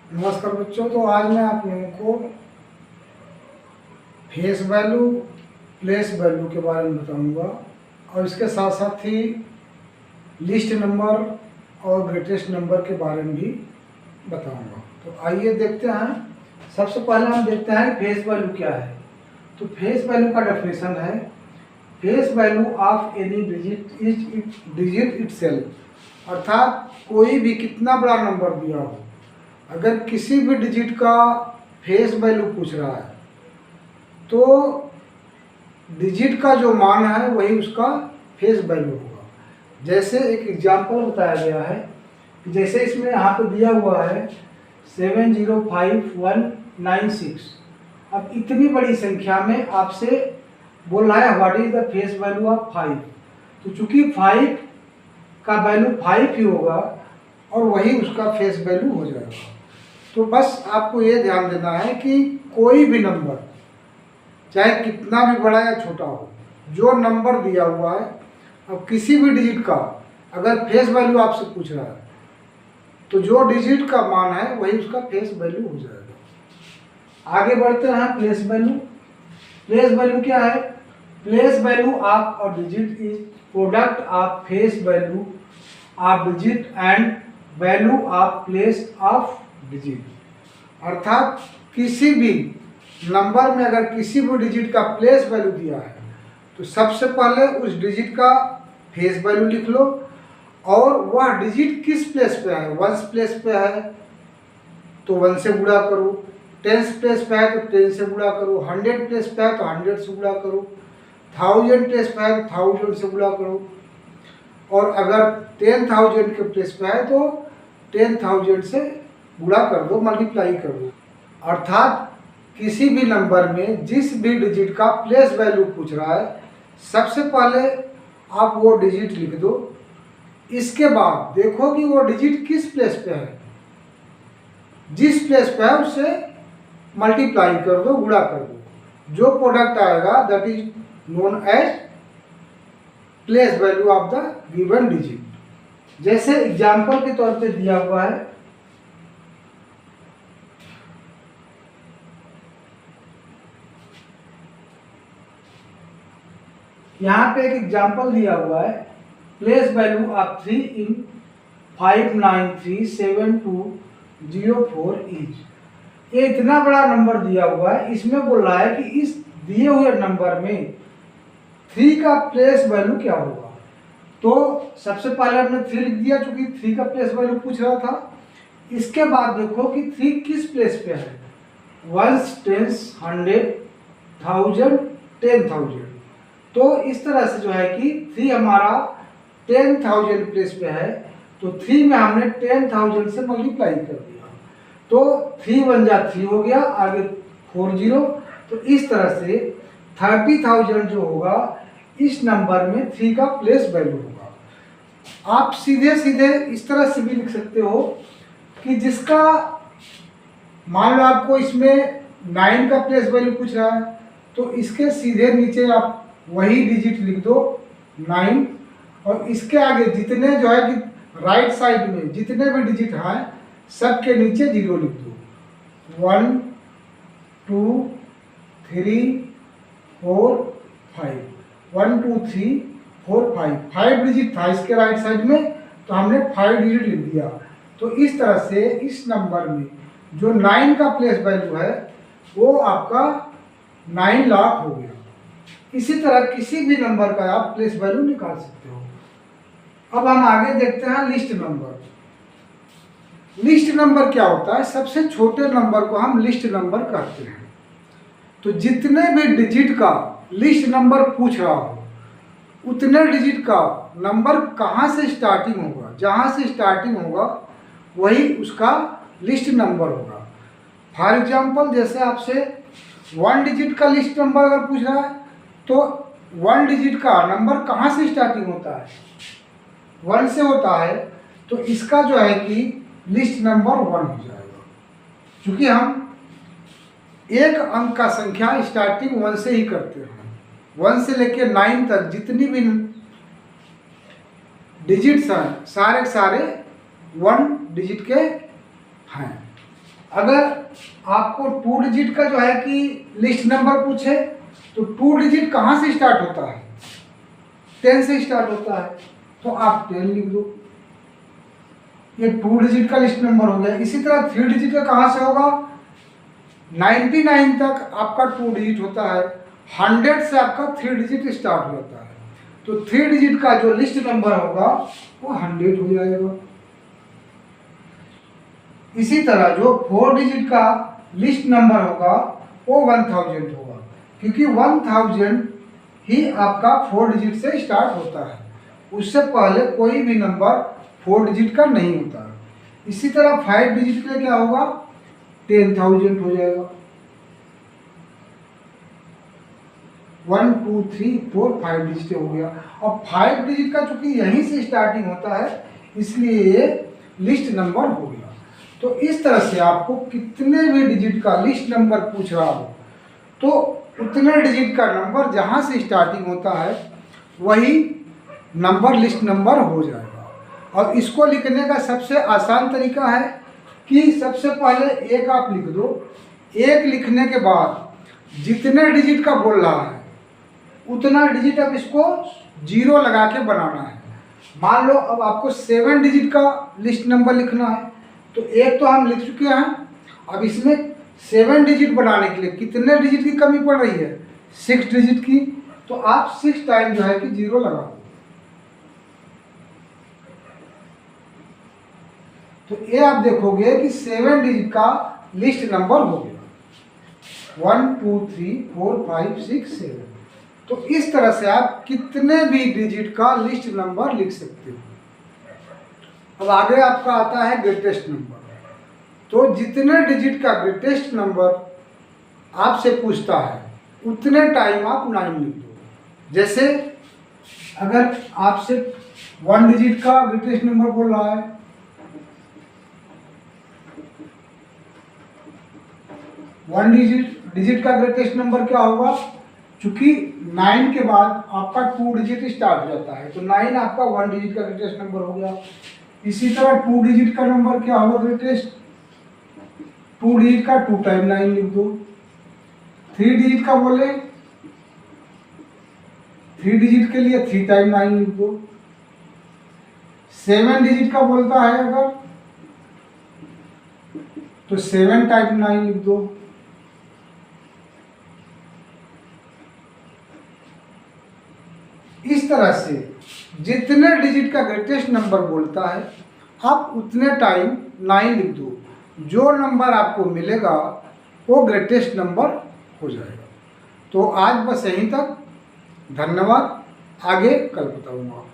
नमस्कार बच्चों। तो आज मैं आप लोगों को फेस वैल्यू, प्लेस वैल्यू के बारे में बताऊंगा और इसके साथ साथ ही लिस्ट नंबर और ग्रेटेस्ट नंबर के बारे में भी बताऊंगा। तो आइए देखते हैं। सबसे पहले हम देखते हैं फेस वैल्यू क्या है। तो फेस वैल्यू का डेफिनेशन है face value of any digit itself, अर्थात कोई भी कितना बड़ा नंबर दिया हो, अगर किसी भी डिजिट का फेस वैल्यू पूछ रहा है तो डिजिट का जो मान है वही उसका फेस वैल्यू होगा। जैसे एक एग्जांपल बताया गया है कि जैसे इसमें यहाँ पे दिया हुआ है 705196। अब इतनी बड़ी संख्या में आपसे बोल रहा है what is the face value of 5। तो चूंकि 5 का वैल्यू 5 ही होगा और वही उसका फेस वैल्यू हो जाएगा। तो बस आपको ये ध्यान देना है कि कोई भी नंबर चाहे कितना भी बड़ा या छोटा हो, जो नंबर दिया हुआ है, अब किसी भी डिजिट का अगर फेस वैल्यू आपसे पूछ रहा है तो जो डिजिट का मान है वही उसका फेस वैल्यू हो जाएगा। आगे बढ़ते हैं। Place value. प्लेस वैल्यू क्या है? Place value of a digit is product of face value of digit and value of place of digit. अर्थात किसी भी नंबर में अगर किसी भी डिजिट का प्लेस वैल्यू दिया है तो सबसे पहले उस डिजिट का फेस वैल्यू लिख लो और वह डिजिट किस प्लेस पे है। वंस प्लेस पे है तो 1 से गुणा करो, टेंस प्लेस पे है तो 10 से गुणा करो, 100 प्लेस पे है तो 100 से गुणा करो, 1000 प्लेस पे है तो 1000 से गुणा करो, और अगर 10,000 के प्लेस पे है तो 10,000 से गुणा कर दो, मल्टीप्लाई कर दो। अर्थात किसी भी नंबर में जिस भी डिजिट का प्लेस वैल्यू पूछ रहा है सबसे पहले आप वो डिजिट लिख दो। इसके बाद देखो कि वो डिजिट किस प्लेस पे है, जिस प्लेस पे है उससे मल्टीप्लाई कर दो, गुणा कर दो। जो प्रोडक्ट आएगा that is known as place value of the given digit. जैसे एग्जाम्पल के तौर पे दिया हुआ है यहाँ पे एक एग्जाम्पल दिया हुआ है place value of 3 in 5937204 is. ये इतना बड़ा नंबर दिया हुआ है, इसमें बोल रहा है कि इस दिए हुए नंबर में 3 का प्लेस वैल्यू क्या होगा। तो सबसे पहले हमने 3 लिख दिया चूंकि 3 का प्लेस वैल्यू पूछ रहा था। इसके बाद देखो कि 3 किस प्लेस पे है, 1 10 100 1000 10,000। तो इस तरह से जो है कि 3 हमारा 10,000 प्लेस पे है तो 3 में हमने 10,000 से मल्टीप्लाई कर दिया तो 3 1 जा 3 हो गया, आगे 4 0। तो इस तरह से 30,000 जो होगा इस नंबर में 3 का प्लेस वैल्यू होगा। आप सीधे सीधे इस तरह से भी लिख सकते हो कि जिसका मान लो आपको इसमें 9 का प्लेस वैल्यू पूछ रहा है तो इसके सीधे नीचे आप वही डिजिट लिख दो 9, और इसके आगे जितने जो है कि राइट साइड में जितने भी डिजिट हैं सबके नीचे 0 लिख दो। 1 2 3 4 5 1 2 3 4 5 5 डिजिट था इसके राइट साइड में तो हमने 5 डिजिट लिख दिया। तो इस तरह से इस नंबर में जो 9 का प्लेस वैल्यू है वो आपका 9 लाख हो गया। इसी तरह किसी भी नंबर का आप प्लेस वैल्यू निकाल सकते हो। अब हम आगे देखते हैं लिस्ट नंबर। लिस्ट नंबर क्या होता है? सबसे छोटे नंबर को हम लिस्ट नंबर कहते हैं। तो जितने भी डिजिट का लिस्ट नंबर पूछ रहा हो उतने डिजिट का नंबर कहाँ से स्टार्टिंग होगा, जहाँ से स्टार्टिंग होगा वही उसका लिस्ट नंबर होगा। फॉर एग्जाम्पल जैसे आपसे 1 डिजिट का लिस्ट नंबर अगर पूछ रहा है तो 1 डिजिट का नंबर कहाँ से स्टार्टिंग होता है? 1 से होता है तो इसका जो है कि लिस्ट नंबर 1 हो जाएगा। क्योंकि हम एक अंक का संख्या स्टार्टिंग 1 से ही करते हैं। 1 से लेकर 9 तक जितनी भी डिजिट्स हैं सारे 1 डिजिट के हैं। अगर आपको 2 डिजिट का जो है कि लिस्ट नंबर पूछे तो 2 डिजिट कहाँ से स्टार्ट होता है? 10 से स्टार्ट होता है, तो आप 10 लिख दो। ये 2 डिजिट का लिस्ट नंबर हो गया। इसी तरह 3 डिजिट का कहाँ से होगा? 99 तक आपका 2 डिजिट होता है, 100 से आपका 3 डिजिट स्टार्ट हो जाता है, तो 3 डिजिट का जो लिस्ट नंबर होगा वो 100 हो जाएगा। इसी तरह जो 4 डिजिट का लिस्ट नंबर होगा वो 1000 होगा, क्योंकि 1000 ही आपका 4 डिजिट से स्टार्ट होता है, उससे पहले कोई भी नंबर 4 डिजिट का नहीं होता है। इसी तरह 5 डिजिट के लिए क्या होगा? 10,000 हो जाएगा। 1 2 3 4 5 डिजिट हो गया। और 5 डिजिट का चूंकि यहीं से स्टार्टिंग होता है इसलिए ये लिस्ट नंबर हो गया। तो इस तरह से आपको कितने भी डिजिट का लिस्ट नंबर पूछ रहा हो तो उतने डिजिट का नंबर जहाँ से स्टार्टिंग होता है वही नंबर लिस्ट नंबर हो जाएगा। और इसको लिखने का सबसे आसान तरीका है कि सबसे पहले एक आप लिख दो, एक लिखने के बाद जितने डिजिट का बोल रहा है उतना डिजिट अब इसको 0 लगा के बनाना है। मान लो अब आपको 7 डिजिट का लिस्ट नंबर लिखना है, तो एक तो हम लिख चुके हैं, अब इसमें 7 डिजिट बनाने के लिए कितने डिजिट की कमी पड़ रही है? 6 डिजिट की, तो आप 6 टाइम जो है कि 0 लगा दो। तो ये आप देखोगे कि 7 डिजिट का लिस्ट नंबर हो गया 1 2 3 4 5 6 7। तो इस तरह से आप कितने भी डिजिट का लिस्ट नंबर लिख सकते हो। अब आगे आपका आता है ग्रेटेस्ट नंबर। तो जितने डिजिट का ग्रेटेस्ट नंबर आपसे पूछता है उतने टाइम आप 9 लिख दो। जैसे अगर आपसे 1 डिजिट का ग्रेटेस्ट नंबर बोल रहा है, वन डिजिट का ग्रेटेस्ट नंबर क्या होगा? चूंकि 9 के बाद आपका 2 डिजिट स्टार्ट हो जाता है, तो 9 आपका 1 डिजिट का ग्रेटेस्ट नंबर हो गया। इसी तरह 2 डिजिट का नंबर क्या होगा ग्रेटेस्ट? 2 डिजिट का 2 टाइम 9 लिख दो। 3 डिजिट का बोले 3 डिजिट के लिए 3 टाइम 9 लिख दो। 7 डिजिट का बोलता है अगर तो 7 टाइम 9 लिख दो। इस तरह से जितने डिजिट का ग्रेटेस्ट नंबर बोलता है आप उतने टाइम 9 लिख दो। जो नंबर आपको मिलेगा वो ग्रेटेस्ट नंबर हो जाएगा। तो आज बस यहीं तक। धन्यवाद। आगे कल बताऊंगा।